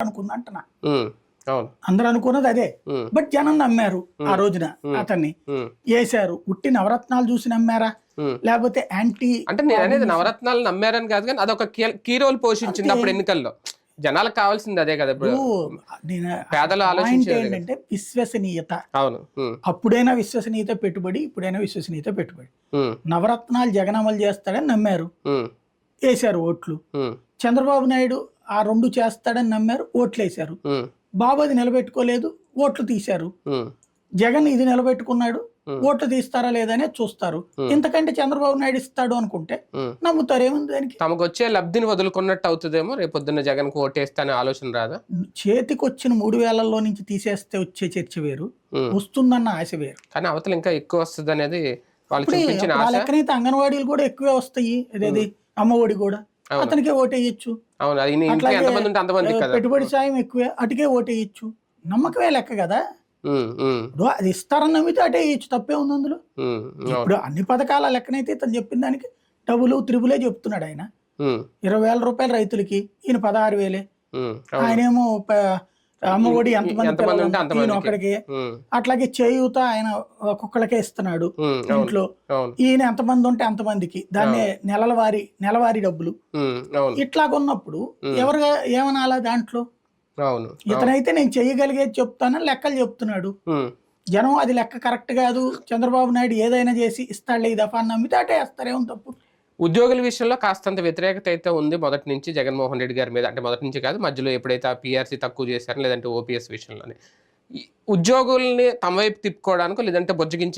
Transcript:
అనుకుంది అంటున్నా. అవును. అందరూ అనుకున్నది అదే. బట్ జనం నమ్మారు ఆ రోజున అతన్ని వేశారు. ఉట్టి నవరత్నాలు చూసి నమ్మారా లేకపోతే యాంటీ అంటే నేను అనేది నవరత్నాలు నమ్మారని కాదు, కానీ అదొక కీ రోల్ పోషించింది అప్పుడు ఎన్నికల్లో. జనాలకు కావాల్సింది అదే కదా. ఇప్పుడు పేదలు ఏంటంటే విశ్వసనీయత. అవును. అప్పుడైనా విశ్వసనీయత పెట్టుబడి, ఇప్పుడైనా విశ్వసనీయత పెట్టుబడి. నవరత్నాలు జగన్ అమలు చేస్తాడని నమ్మారు, వేశారు ఓట్లు. చంద్రబాబు నాయుడు ఆ 2 చేస్తాడని నమ్మారు, ఓట్లు వేశారు. బాబు అది నిలబెట్టుకోలేదు, ఓట్లు తీశారు. జగన్ ఇది నిలబెట్టుకున్నాడు, ఓట్లు తీస్తారా లేదనే చూస్తారు. ఇంతకంటే చంద్రబాబు నాయుడు ఇస్తాడు అనుకుంటే నమ్ముతారు. ఏముంది దానికి? తమకు వచ్చే లబ్ధిని వదులుకున్నట్టు అవుతుందేమో. రేపొద్దున్న జగన్ కు ఓటేస్తానే ఆలోచన రాదా? చేతికి వచ్చిన 3,000లో నుంచి తీసేస్తే వచ్చే చర్చ వేరు, వస్తుందన్న ఆశ వేరు. కానీ అవతల ఇంకా ఎక్కువ వస్తుంది అనేది వాళ్ళు చూపించిన ఆశ. లెక్కనైతే అంగన్వాడీలు కూడా ఎక్కువే వస్తాయి. అదేది అమ్మఒడి కూడా అతనికే ఓటేయచ్చు. అవును, అది ఎంతమంది ఉంటే అంతమంది. పెట్టుబడి సాయం ఎక్కువే, అటుకే ఓటేయచ్చు. నమ్మకమే లెక్క కదా. ఇప్పుడు అది ఇస్తారని నమ్మితే అటే వేయచ్చు, తప్పే ఉంది అందులో. ఇప్పుడు అన్ని పథకాల లెక్కనైతే ఇతను చెప్పిన దానికి డబుల్ త్రిబులే చెప్తున్నాడు ఆయన. 20,000 రూపాయలు రైతులకి, ఈయన 16,000. ఆయనేమో అమ్మఒడి ఎంతమంది ఈయన ఒకడికి. అట్లాగే చేయూత ఆయన ఒక్కొక్కడికే ఇస్తున్నాడు ఇంట్లో. ఈయన ఎంతమంది ఉంటే అంతమందికి, దాన్ని నెలవారీ డబ్బులు. ఇట్లాగున్నప్పుడు ఎవరుగా ఏమనాలా దాంట్లో? ఇతనైతే నేను చెయ్యగలిగేది చెప్తానని లెక్కలు చెప్తున్నాడు. జనం అది లెక్క కరెక్ట్ కాదు, చంద్రబాబు నాయుడు ఏదైనా చేసి ఇస్తాడులే ఈ దఫా నమ్మితే అటే వేస్తారేమో తప్పు. ఉద్యోగుల విషయంలో కాస్తంత వ్యతిరేకత అయితే ఉంది మొదటి నుంచి జగన్మోహన్ రెడ్డి గారి మీద. అంటే మొదటి నుంచి కాదు, మధ్యలో ఎప్పుడైతే ఆ పిఆర్సీ తక్కువ చేశారో, లేదంటే ఓపీఎస్ విషయంలోనే ఉద్యోగుల్ని తమ వైపు తిప్పుకోవడానికో లేదంటే బొజ్జగించే